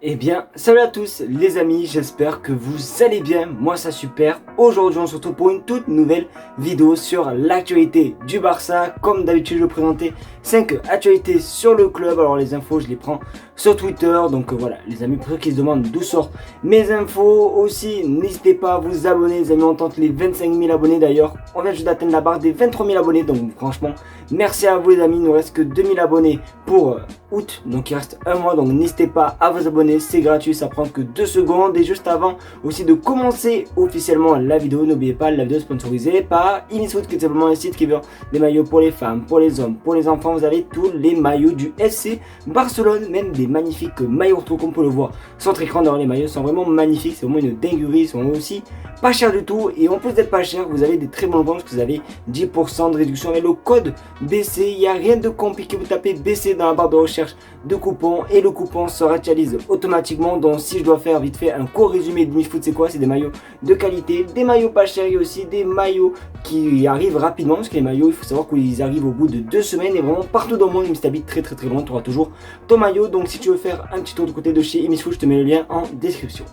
Eh bien, salut à tous les amis, j'espère que vous allez bien, moi ça super. Aujourd'hui on se retrouve pour une toute nouvelle vidéo sur l'actualité du Barça. Comme d'habitude je vais présenter 5 actualités sur le club. Alors les infos je les prends sur Twitter, donc voilà les amis, pour ceux qui se demandent d'où sortent mes infos. Aussi n'hésitez pas à vous abonner les amis, on tente les 25 000 abonnés d'ailleurs. On vient juste d'atteindre la barre des 23 000 abonnés, donc franchement merci à vous les amis. Il nous reste que 2000 abonnés pour août, donc il reste un mois, donc n'hésitez pas à vous abonner, c'est gratuit, ça prend que 2 secondes. Et juste avant aussi de commencer officiellement la vidéo, n'oubliez pas la vidéo sponsorisée par Inisfoot, qui est simplement un site qui vend des maillots pour les femmes, pour les hommes, pour les enfants. Vous avez tous les maillots du FC Barcelone, même des magnifiques maillots retro comme on peut le voir sur votre écran. D'ailleurs les maillots sont vraiment magnifiques, c'est vraiment une dinguerie, ils sont aussi pas cher du tout. Et en plus d'être pas cher, vous avez des très bons points parce que vous avez 10% de réduction avec le code BC. Il n'y a rien de compliqué, vous tapez BC dans la barre de recherche de coupons et le coupon se réactualise automatiquement. Donc si je dois faire vite fait un court résumé de Misfoot, c'est quoi? C'est des maillots de qualité, des maillots pas chers et aussi des maillots qui arrivent rapidement, parce que les maillots il faut savoir qu'ils arrivent au bout de 2 semaines et vraiment partout dans le monde. Même si tu habites très loin, tu auras toujours ton maillot. Donc si tu veux faire un petit tour du côté de chez Misfoot, je te mets le lien en description.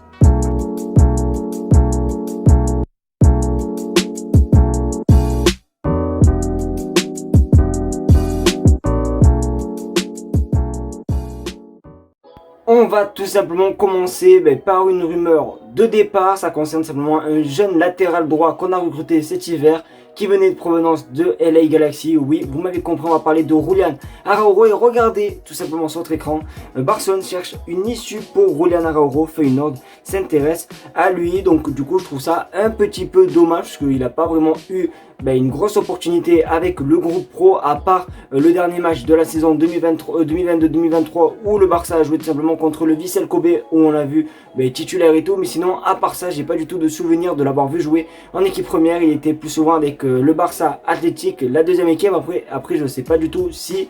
On va tout simplement commencer par une rumeur de départ. Ça concerne simplement un jeune latéral droit qu'on a recruté cet hiver, qui venait de provenance de LA Galaxy. Oui, vous m'avez compris, on va parler de Julián Araujo. Et regardez tout simplement sur votre écran, Barcelone cherche une issue pour Julián Araujo. Feyenoord s'intéresse à lui. Donc du coup je trouve ça un petit peu dommage, parce qu'il n'a pas vraiment eu une grosse opportunité avec le groupe pro, à part le dernier match de la saison 2022-2023 où le Barça a joué tout simplement contre le Vissel Kobe, où on l'a vu titulaire et tout. Mais sinon à part ça, j'ai pas du tout de souvenir de l'avoir vu jouer en équipe première. Il était plus souvent avec le Barça Athletic, la deuxième équipe. Après je sais pas du tout si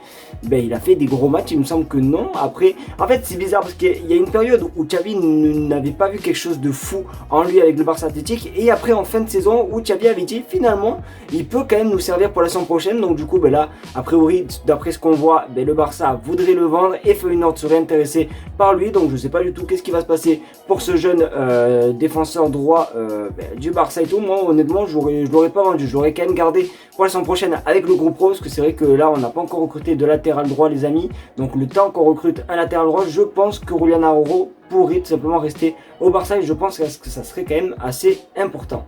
il a fait des gros matchs, il me semble que non. Après en fait c'est bizarre parce qu'il y a une période où Xavi n'avait pas vu quelque chose de fou en lui avec le Barça Athletic, et après en fin de saison où Xavi avait dit finalement il peut quand même nous servir pour la saison prochaine. Donc du coup là a priori d'après ce qu'on voit, le Barça voudrait le vendre et Feyenoord serait intéressé par lui. Donc je sais pas du tout qu'est-ce qui va se passer pour ce jeune défenseur droit du Barça et tout. Moi honnêtement je l'aurais pas vendu, je l'aurais quand même gardé pour la saison prochaine avec le groupe pro, parce que c'est vrai que là on n'a pas encore recruté de latéral droit les amis. Donc le temps qu'on recrute un latéral droit, je pense que Julián Araujo pourrait tout simplement rester au Barça, et je pense que ça serait quand même assez important.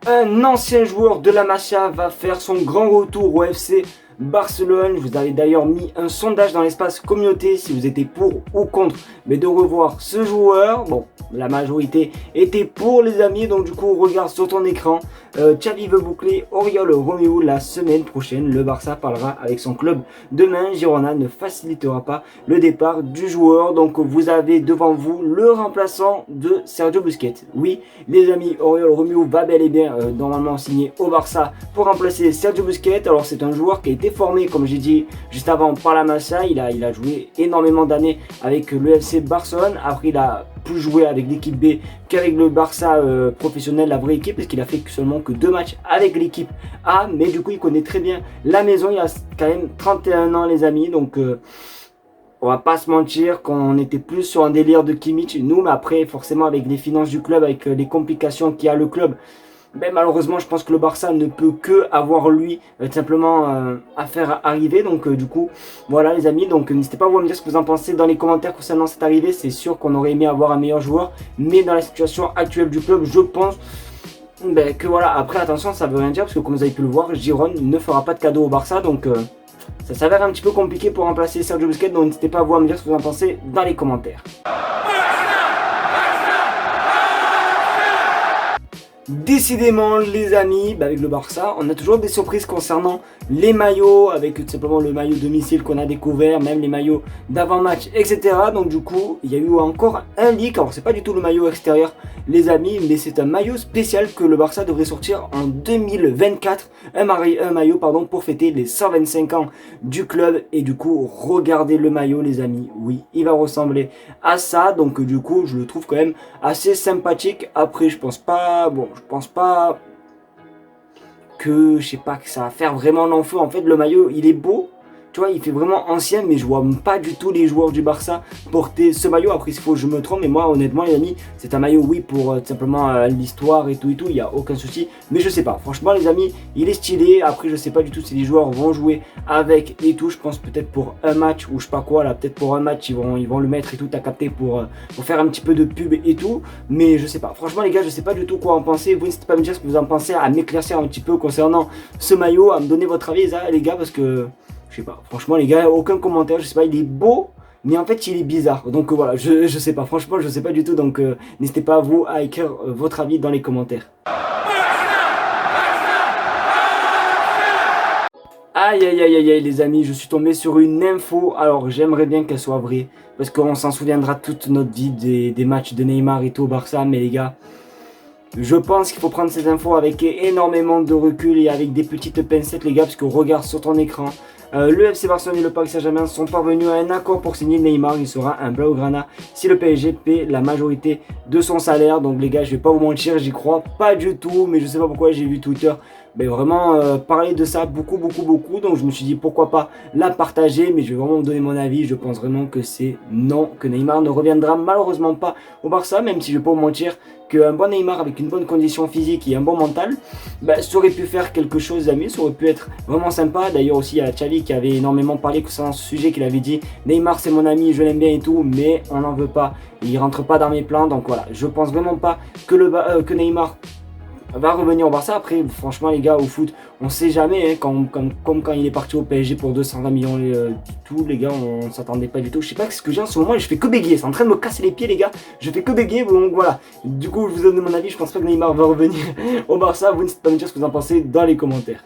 Un ancien joueur de la Masia va faire son grand retour au FC Barcelone. Je vous avais d'ailleurs mis un sondage dans l'espace communauté si vous étiez pour ou contre de revoir ce joueur. Bon, la majorité était pour les amis, donc du coup regarde sur ton écran. Xavi veut boucler Oriol Romeu la semaine prochaine. Le Barça parlera avec son club demain. Girona ne facilitera pas le départ du joueur. Donc vous avez devant vous le remplaçant de Sergio Busquets. Oui les amis, Oriol Romeu va bel et bien normalement signé au Barça pour remplacer Sergio Busquets. Alors c'est un joueur qui a été formé, comme j'ai dit juste avant, par la Masia. Il a joué énormément d'années avec le FC Barcelone. Après il a plus joué avec l'équipe B qu'avec le Barça professionnel, la vraie équipe, parce qu'il a fait seulement que 2 matchs avec l'équipe A. Mais du coup il connaît très bien la maison. Il a quand même 31 ans les amis, donc on va pas se mentir qu'on était plus sur un délire de Kimmich nous. Mais après forcément avec les finances du club, avec les complications qu'il y a le club, malheureusement je pense que le Barça ne peut que avoir lui tout simplement à faire arriver. Donc du coup voilà les amis, donc n'hésitez pas à me dire ce que vous en pensez dans les commentaires concernant cette arrivée. C'est sûr qu'on aurait aimé avoir un meilleur joueur, mais dans la situation actuelle du club je pense que voilà. Après attention, ça veut rien dire, parce que comme vous avez pu le voir, Giron ne fera pas de cadeau au Barça. Donc ça s'avère un petit peu compliqué pour remplacer Sergio Busquets. Donc n'hésitez pas à me dire ce que vous en pensez dans les commentaires. Décidément les amis, avec le Barça, on a toujours des surprises concernant les maillots, avec tout simplement le maillot domicile qu'on a découvert, même les maillots d'avant-match, etc. Donc du coup, il y a eu encore un leak. Alors c'est pas du tout le maillot extérieur les amis, mais c'est un maillot spécial que le Barça devrait sortir en 2024. Un maillot pour fêter les 125 ans du club. Et du coup, regardez le maillot les amis. Oui, il va ressembler à ça. Donc du coup, je le trouve quand même assez sympathique. Après, je pense pas que, je sais pas, que ça va faire vraiment l'enfeu. En fait, le maillot, il est beau. Tu tu vois, il fait vraiment ancien, mais je vois pas du tout les joueurs du Barça porter ce maillot. Après, il faut que je me trompe, mais moi, honnêtement, les amis, c'est un maillot, oui, pour tout simplement l'histoire et tout, il n'y a aucun souci. Mais je sais pas, franchement, les amis, il est stylé. Après, je sais pas du tout si les joueurs vont jouer avec et tout. Je pense peut-être pour un match ou je sais pas quoi, là, peut-être pour un match, ils vont le mettre et tout, à capter pour faire un petit peu de pub et tout. Mais je sais pas, franchement, les gars, je sais pas du tout quoi en penser. Vous n'hésitez pas à me dire ce que vous en pensez, à m'éclaircir un petit peu concernant ce maillot, à me donner votre avis, les gars, parce que je sais pas, franchement, les gars, aucun commentaire, je sais pas, il est beau. Mais en fait, il est bizarre. Donc voilà, je sais pas. Franchement, je sais pas du tout. Donc n'hésitez pas, vous, à écrire votre avis dans les commentaires. Aïe aïe aïe aïe aïe les amis, je suis tombé sur une info. Alors j'aimerais bien qu'elle soit vraie. Parce qu'on s'en souviendra toute notre vie des matchs de Neymar et tout au Barça. Mais les gars, je pense qu'il faut prendre ces infos avec énormément de recul et avec des petites pincettes les gars. Parce que regarde sur ton écran. Le FC Barcelone et le Paris Saint-Germain sont parvenus à un accord pour signer Neymar. Il sera un Blaugrana si le PSG paie la majorité de son salaire. Donc les gars, je vais pas vous mentir, j'y crois pas du tout. Mais je sais pas pourquoi j'ai vu Twitter vraiment parler de ça beaucoup. Donc je me suis dit pourquoi pas la partager. Mais je vais vraiment vous donner mon avis. Je pense vraiment que c'est non, que Neymar ne reviendra malheureusement pas au Barça. Même si je vais pas vous mentir qu'un bon Neymar avec une bonne condition physique et un bon mental, ça aurait pu faire quelque chose d'amis, ça aurait pu être vraiment sympa. D'ailleurs aussi il y a Xavi qui avait énormément parlé concernant ce sujet, qu'il avait dit Neymar c'est mon ami, je l'aime bien et tout, mais on n'en veut pas, il rentre pas dans mes plans. Donc voilà, je pense vraiment pas que Neymar va revenir au Barça. Après franchement les gars, au foot on sait jamais, hein, comme quand il est parti au PSG pour 220 millions du tout les gars, on s'attendait pas du tout. Je sais pas ce que j'ai en ce moment et je fais que bégayer, c'est en train de me casser les pieds les gars, je fais que bégayer. Donc voilà, du coup je vous donne mon avis, je pense pas que Neymar va revenir au Barça. Vous n'hésitez pas à me dire ce que vous en pensez dans les commentaires.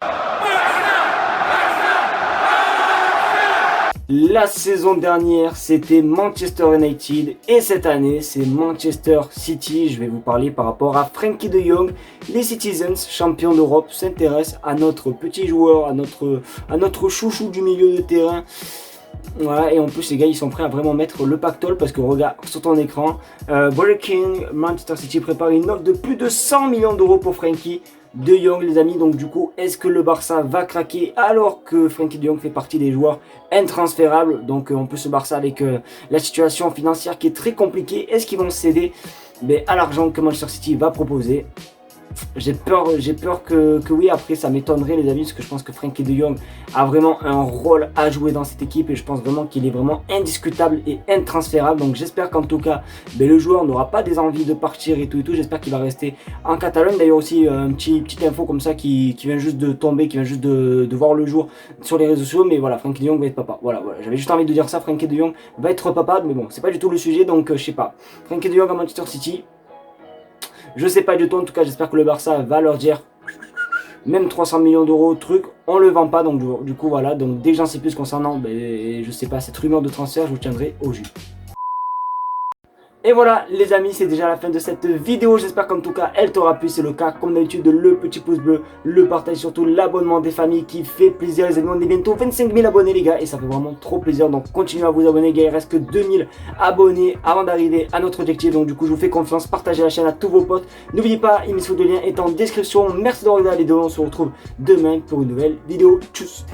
La saison dernière, c'était Manchester United et cette année, c'est Manchester City. Je vais vous parler par rapport à Frenkie de Jong. Les Citizens, champions d'Europe, s'intéressent à notre petit joueur, à notre chouchou du milieu de terrain. Voilà, et en plus les gars ils sont prêts à vraiment mettre le pactole parce que regarde sur ton écran, Burger King, Manchester City prépare une offre de plus de 100 millions d'euros pour Frenkie de Jong les amis. Donc du coup, est-ce que le Barça va craquer alors que Frenkie de Jong fait partie des joueurs intransférables? Donc en plus ce Barça avec la situation financière qui est très compliquée, est-ce qu'ils vont céder à l'argent que Manchester City va proposer? J'ai peur que oui. Après ça m'étonnerait les amis, parce que je pense que Frenkie de Jong a vraiment un rôle à jouer dans cette équipe et je pense vraiment qu'il est vraiment indiscutable et intransférable. Donc j'espère qu'en tout cas le joueur n'aura pas des envies de partir et tout. J'espère qu'il va rester en Catalogne. D'ailleurs aussi petite info comme ça qui vient juste de tomber, qui vient juste de voir le jour sur les réseaux sociaux. Mais voilà, Frenkie de Jong va être papa. Voilà, j'avais juste envie de dire ça, Frenkie de Jong va être papa. Mais bon, c'est pas du tout le sujet, donc je sais pas. Frenkie de Jong à Manchester City, je sais pas du tout. En tout cas j'espère que le Barça va leur dire même 300 millions d'euros truc, on le vend pas. Donc du coup voilà, donc dès que j'en sais plus concernant je sais pas, cette rumeur de transfert, je vous tiendrai au jus. Et voilà les amis, c'est déjà la fin de cette vidéo. J'espère qu'en tout cas elle t'aura plu. C'est le cas comme d'habitude, le petit pouce bleu, le partage, surtout l'abonnement des familles qui fait plaisir les amis. On est bientôt 25 000 abonnés les gars et ça fait vraiment trop plaisir. Donc continuez à vous abonner les gars, il reste que 2000 abonnés avant d'arriver à notre objectif. Donc du coup je vous fais confiance, partagez la chaîne à tous vos potes. N'oubliez pas, le lien est en description. Merci d'avoir regardé la vidéo, on se retrouve demain pour une nouvelle vidéo. Tchuss.